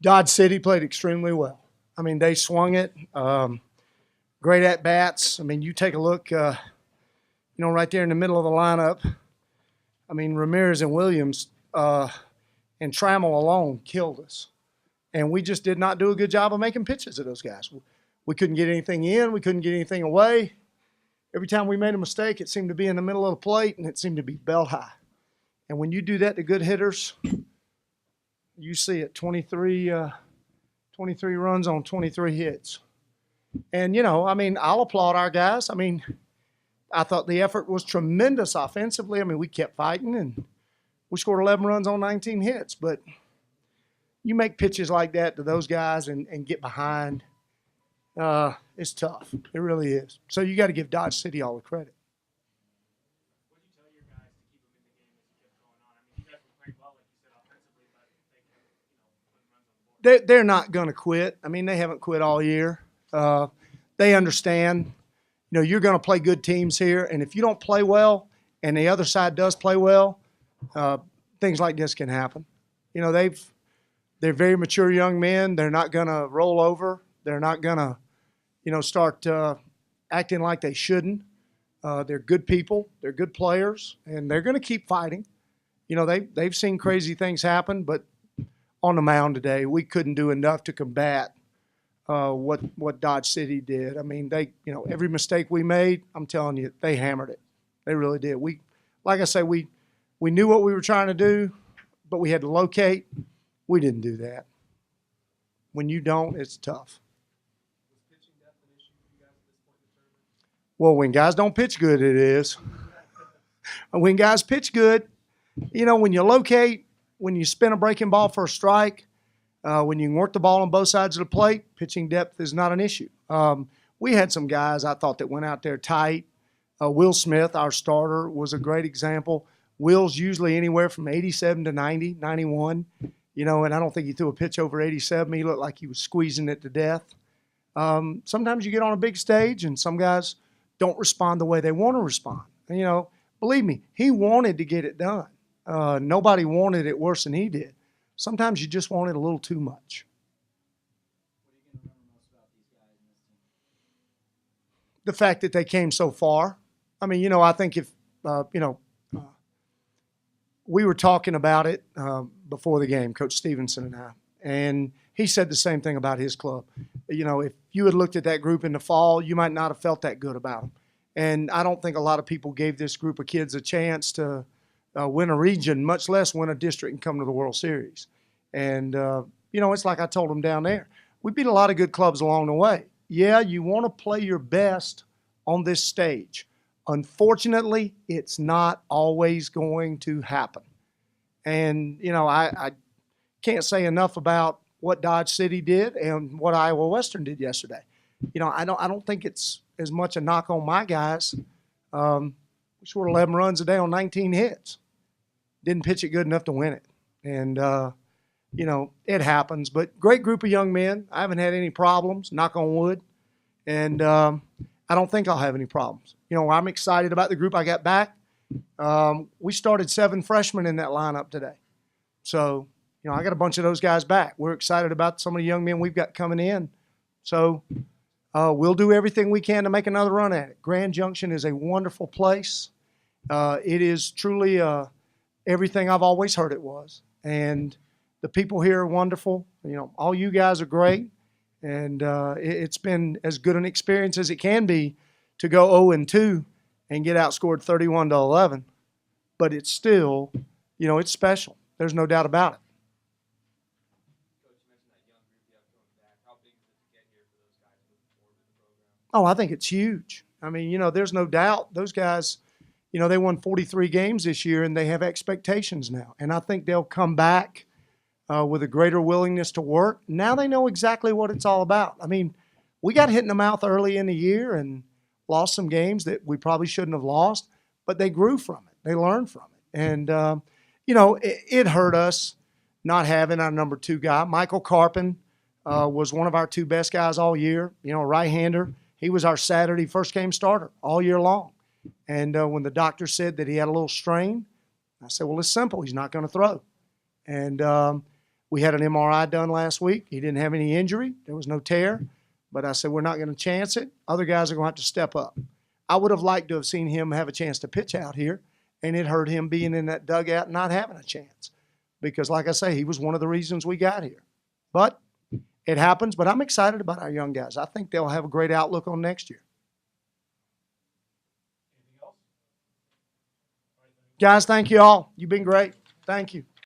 Dodge City played extremely well. I mean, they swung it. Great at bats. I mean, you take a look, right there in the middle of the lineup. I mean, Ramirez and Williams and Trammell alone killed us. And we just did not do a good job of making pitches to those guys. We couldn't get anything in. We couldn't get anything away. Every time we made a mistake, it seemed to be in the middle of the plate, and it seemed to be belt high. And when you do that to good hitters, you see it, 23 runs on 23 hits. And, I'll applaud our guys. I mean, I thought the effort was tremendous offensively. I mean, we kept fighting, and we scored 11 runs on 19 hits. But you make pitches like that to those guys and get behind, it's tough. It really is. So you got to give Dodge City all the credit. What did you tell your guys to keep them in the game as it kept going on? I mean, you guys were playing well, like you said, offensively, but they kept, putting runs on the board. They're not going to quit. I mean, they haven't quit all year. They understand, you're going to play good teams here, and if you don't play well and the other side does play well, things like this can happen. They're very mature young men. They're not going to roll over. They're not going to, start acting like they shouldn't. They're good people. They're good players, and they're going to keep fighting. They've seen crazy things happen, but on the mound today, we couldn't do enough to combat what Dodge City did. I mean, every mistake we made, I'm telling you, they hammered it. They really did. Like I say, we knew what we were trying to do, but we had to locate. We didn't do that. When you don't, it's tough. Was pitching depth an issue for you guys at this point in the tournament? Well, when guys don't pitch good, it is. When guys pitch good, when you locate, when you spin a breaking ball for a strike, when you can work the ball on both sides of the plate, pitching depth is not an issue. We had some guys I thought that went out there tight. Will Smith, our starter, was a great example. Will's usually anywhere from 87 to 90, 91. And I don't think he threw a pitch over 87. He looked like he was squeezing it to death. Sometimes you get on a big stage and some guys don't respond the way they want to respond. And, believe me, he wanted to get it done. Nobody wanted it worse than he did. Sometimes you just want it a little too much. What are you going to remember most about these guys and this team? The fact that they came so far. I mean, I think if, we were talking about it before the game, Coach Stevenson and I, and he said the same thing about his club. If you had looked at that group in the fall, you might not have felt that good about them. And I don't think a lot of people gave this group of kids a chance to win a region, much less win a district and come to the World Series. And, it's like I told them down there. We beat a lot of good clubs along the way. Yeah, you want to play your best on this stage. Unfortunately, it's not always going to happen. And, I can't say enough about what Dodge City did and what Iowa Western did yesterday. I don't think it's as much a knock on my guys. We scored 11 runs a day on 19 hits. Didn't pitch it good enough to win it. And, it happens. But great group of young men. I haven't had any problems, knock on wood. And I don't think I'll have any problems. I'm excited about the group I got back. We started 7 freshmen in that lineup today. So, I got a bunch of those guys back. We're excited about some of the young men we've got coming in. So, we'll do everything we can to make another run at it. Grand Junction is a wonderful place. It is truly everything I've always heard it was. And the people here are wonderful. All you guys are great. And it's been as good an experience as it can be to go 0-2 and get outscored 31-11. But it's still, it's special. There's no doubt about it. Coach, you mentioned that young group you have coming back. How big is it to get here for those guys moving forward with the program? Oh, I think it's huge. I mean, there's no doubt those guys, they won 43 games this year and they have expectations now. And I think they'll come back with a greater willingness to work. Now they know exactly what it's all about. I mean, we got hit in the mouth early in the year and lost some games that we probably shouldn't have lost, but they grew from it. They learned from it. And, it hurt us not having our number 2 guy. Michael Carpin was one of our 2 best guys all year, a right-hander. He was our Saturday first game starter all year long. And when the doctor said that he had a little strain, I said, well, it's simple. He's not going to throw. And We had an MRI done last week. He didn't have any injury. There was no tear. But I said, we're not going to chance it. Other guys are going to have to step up. I would have liked to have seen him have a chance to pitch out here, and it hurt him being in that dugout and not having a chance. Because, like I say, he was one of the reasons we got here. But it happens. But I'm excited about our young guys. I think they'll have a great outlook on next year. Anything else? Guys, thank you all. You've been great. Thank you.